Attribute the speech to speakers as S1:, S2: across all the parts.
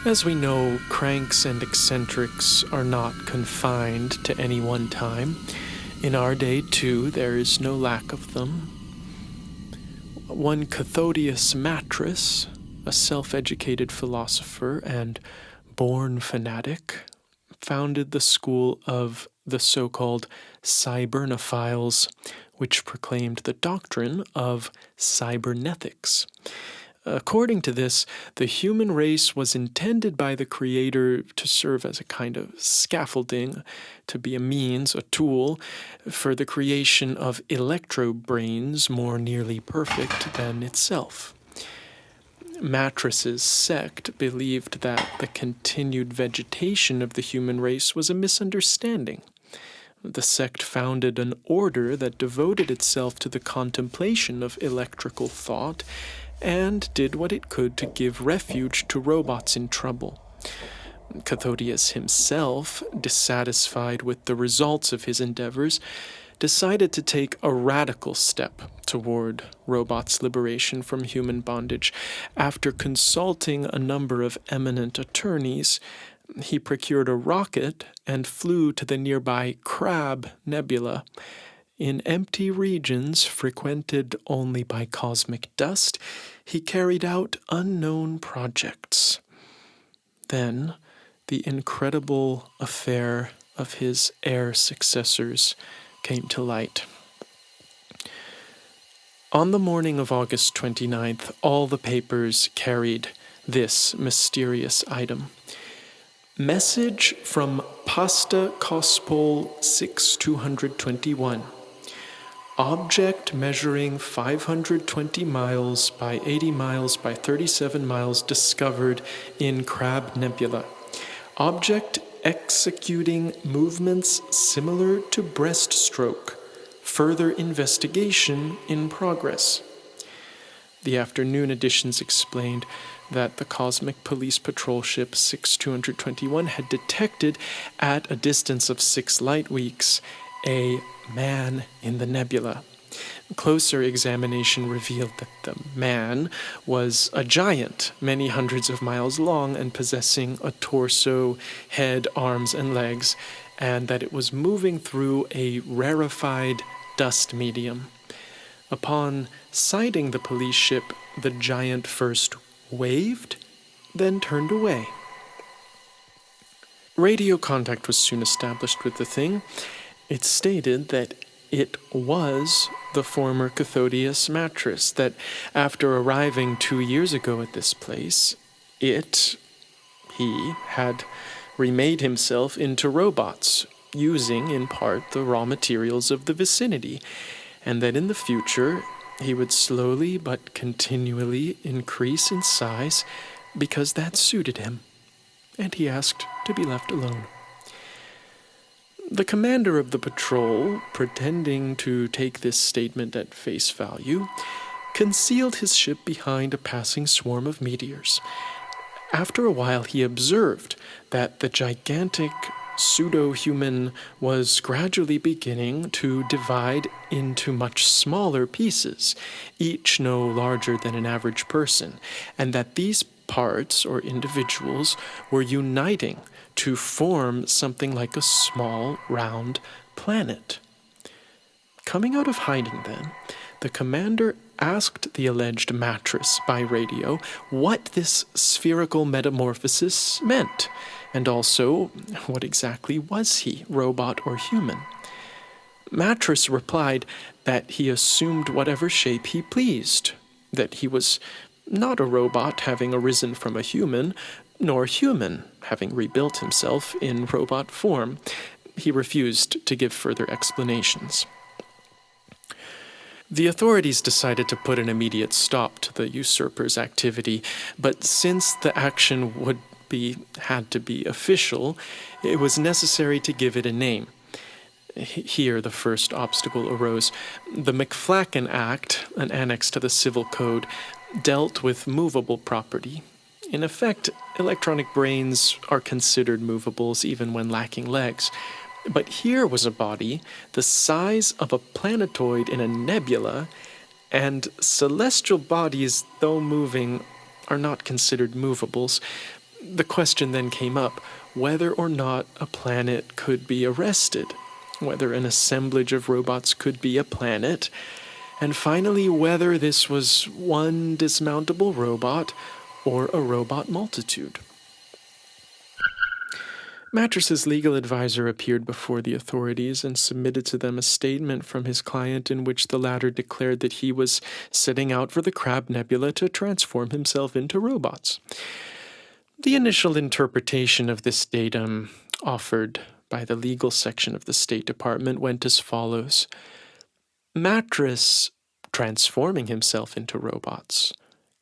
S1: As we know, cranks and eccentrics are not confined to any one time. In our day, too, there is no lack of them. One Cathodius Matris, a self-educated philosopher and born fanatic, founded the school of the so-called Cybernophiles, which proclaimed the doctrine of Cybernethics. According to this, the human race was intended by the Creator to serve as a kind of scaffolding, to be a means, a tool, for the creation of electro-brains more nearly perfect than itself. Matris's sect believed that the continued vegetation of the human race was a misunderstanding. The sect founded an order that devoted itself to the contemplation of electrical thought and did what it could to give refuge to robots in trouble. Cathodius himself, dissatisfied with the results of his endeavors, decided to take a radical step toward robots' liberation from human bondage. After consulting a number of eminent attorneys, he procured a rocket and flew to the nearby Crab Nebula. In empty regions frequented only by cosmic dust, he carried out unknown projects. Then, the incredible affair of his heir successors came to light. On the morning of August 29th, all the papers carried this mysterious item. Message from Pasta Kospol 6221. Object measuring 520 miles by 80 miles by 37 miles discovered in Crab Nebula. Object executing movements similar to breaststroke. Further investigation in progress. The afternoon editions explained that the Cosmic Police Patrol ship 6221 had detected, at a distance of 6 light weeks, a man in the nebula. Closer examination revealed that the man was a giant, many hundreds of miles long and possessing a torso, head, arms, and legs, and that it was moving through a rarefied dust medium. Upon sighting the police ship, the giant first waved, then turned away. Radio contact was soon established with the thing. It stated that it was the former Cathodius Matris, that after arriving 2 years ago at this place, he had remade himself into robots, using in part the raw materials of the vicinity, and that in the future he would slowly but continually increase in size because that suited him, and he asked to be left alone. The commander of the patrol, pretending to take this statement at face value, concealed his ship behind a passing swarm of meteors. After a while, he observed that the gigantic pseudo-human was gradually beginning to divide into much smaller pieces, each no larger than an average person, and that these parts or individuals were uniting to form something like a small, round planet. Coming out of hiding then, the commander asked the alleged Matris by radio what this spherical metamorphosis meant, and also what exactly was he, robot or human. Matris replied that he assumed whatever shape he pleased, that he was not a robot having arisen from a human, nor human having rebuilt himself in robot form. He refused to give further explanations. The authorities decided to put an immediate stop to the usurper's activity, but since the action had to be official, it was necessary to give it a name. Here the first obstacle arose. The McFlacken Act, an annex to the Civil Code, dealt with movable property. In effect, electronic brains are considered movables even when lacking legs. But here was a body the size of a planetoid in a nebula, and celestial bodies, though moving, are not considered movables. The question then came up whether or not a planet could be arrested, whether an assemblage of robots could be a planet, and finally whether this was one dismountable robot or a robot multitude. Mattress's legal advisor appeared before the authorities and submitted to them a statement from his client in which the latter declared that he was setting out for the Crab Nebula to transform himself into robots. The initial interpretation of this datum offered by the legal section of the State Department went as follows. Mattress, transforming himself into robots,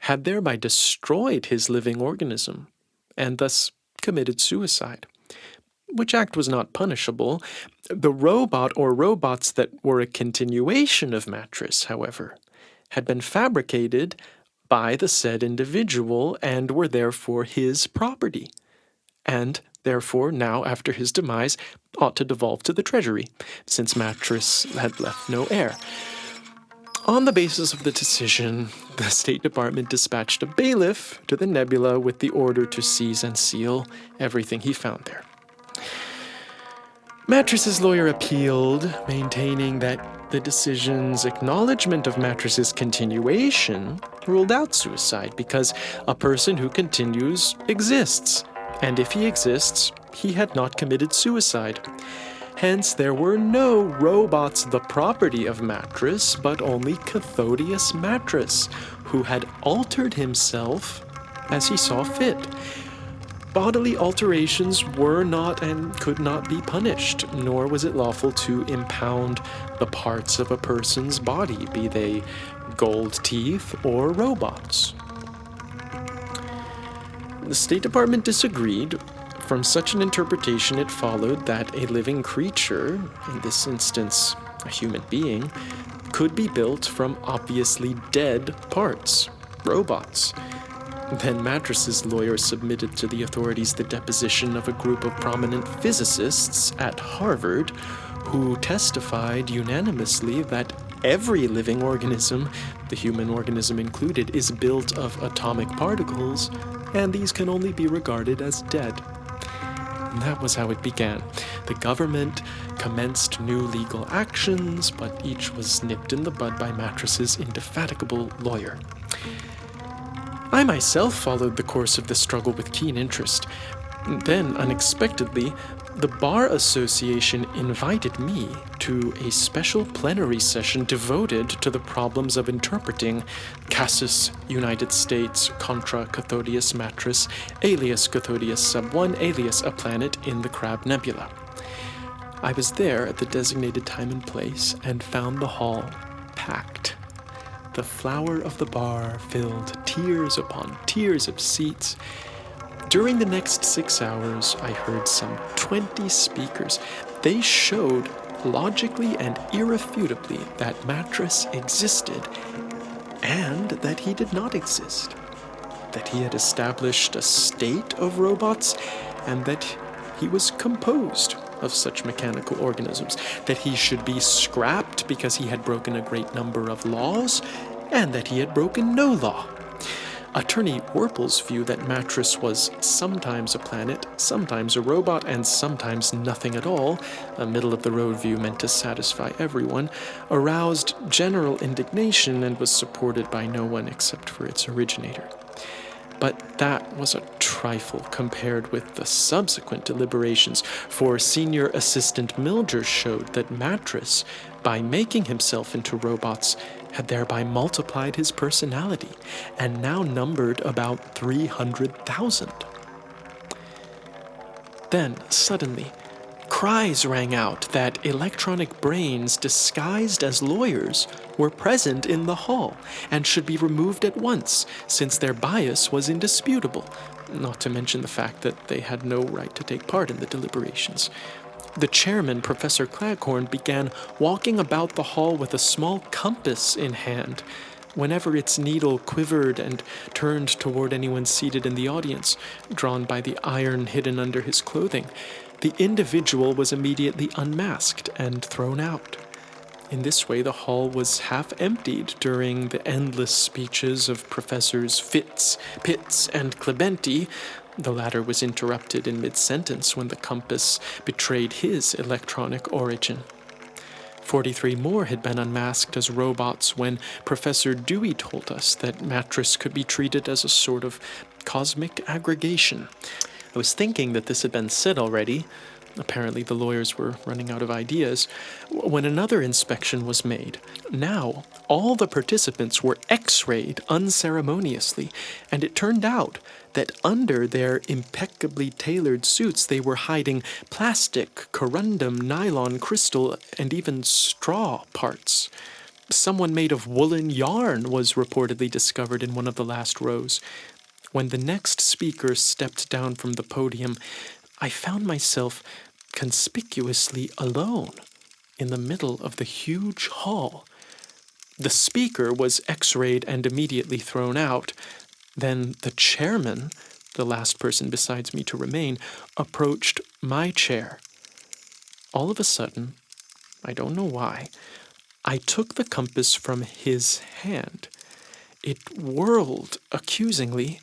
S1: had thereby destroyed his living organism and thus committed suicide, which act was not punishable. The robot or robots that were a continuation of Mattress, however, had been fabricated by the said individual and were therefore his property, and therefore now, after his demise, ought to devolve to the Treasury, since Mattress had left no heir. On the basis of the decision, the State Department dispatched a bailiff to the nebula with the order to seize and seal everything he found there. Mattress's lawyer appealed, maintaining that the decision's acknowledgement of Mattress's continuation ruled out suicide because a person who continues exists, and if he exists, he had not committed suicide. Hence, there were no robots the property of Mattress, but only Cathodius Mattress, who had altered himself as he saw fit. Bodily alterations were not and could not be punished, nor was it lawful to impound the parts of a person's body, be they gold teeth or robots. The State Department disagreed. From such an interpretation, it followed that a living creature, in this instance a human being, could be built from obviously dead parts, robots. Then Mattress's lawyer submitted to the authorities the deposition of a group of prominent physicists at Harvard who testified unanimously that every living organism, the human organism included, is built of atomic particles, and these can only be regarded as dead. And that was how it began. The government commenced new legal actions, but each was nipped in the bud by Mattress's indefatigable lawyer. I myself followed the course of the struggle with keen interest. Then, unexpectedly, the Bar Association invited me to a special plenary session devoted to the problems of interpreting Casus United States contra Cathodius Mattress, alias Cathodius sub 1, alias a planet in the Crab Nebula. I was there at the designated time and place and found the hall packed. The flower of the bar filled tiers upon tiers of seats. During the next 6 hours, I heard some 20 speakers. They showed logically and irrefutably that Mattress existed and that he did not exist, that he had established a state of robots and that he was composed of such mechanical organisms, that he should be scrapped because he had broken a great number of laws, and that he had broken no law. Attorney Werpel's view that Mattress was sometimes a planet, sometimes a robot, and sometimes nothing at all, a middle-of-the-road view meant to satisfy everyone, aroused general indignation and was supported by no one except for its originator. But that was a trifle compared with the subsequent deliberations, for Senior Assistant Milger showed that Mattress, by making himself into robots, had thereby multiplied his personality, and now numbered about 300,000. Then, suddenly, cries rang out that electronic brains disguised as lawyers were present in the hall and should be removed at once, since their bias was indisputable, not to mention the fact that they had no right to take part in the deliberations. The chairman, Professor Claghorn, began walking about the hall with a small compass in hand. Whenever its needle quivered and turned toward anyone seated in the audience, drawn by the iron hidden under his clothing, the individual was immediately unmasked and thrown out. In this way, the hall was half emptied during the endless speeches of Professors Fitz, Pitts, and Clementi, The latter was interrupted in mid-sentence when the compass betrayed his electronic origin. 43 more had been unmasked as robots when Professor Dewey told us that mattress could be treated as a sort of cosmic aggregation. I was thinking that this had been said already. Apparently the lawyers were running out of ideas, when another inspection was made. Now, all the participants were x-rayed unceremoniously, and it turned out that under their impeccably tailored suits they were hiding plastic, corundum, nylon, crystal, and even straw parts. Someone made of woolen yarn was reportedly discovered in one of the last rows. When the next speaker stepped down from the podium, I found myself conspicuously alone in the middle of the huge hall. The speaker was x-rayed and immediately thrown out. Then the chairman, the last person besides me to remain, approached my chair. All of a sudden, I don't know why, I took the compass from his hand. It whirled accusingly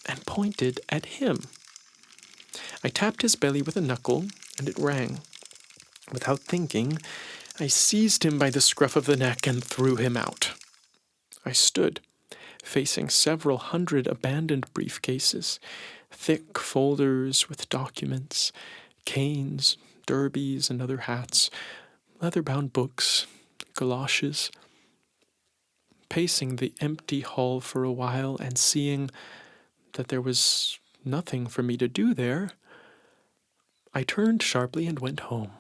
S1: and pointed at him. I tapped his belly with a knuckle, and it rang. Without thinking, I seized him by the scruff of the neck and threw him out. I stood, facing several hundred abandoned briefcases, thick folders with documents, canes, derbies, and other hats, leather-bound books, galoshes. Pacing the empty hall for a while and seeing that there was nothing for me to do there, I turned sharply and went home.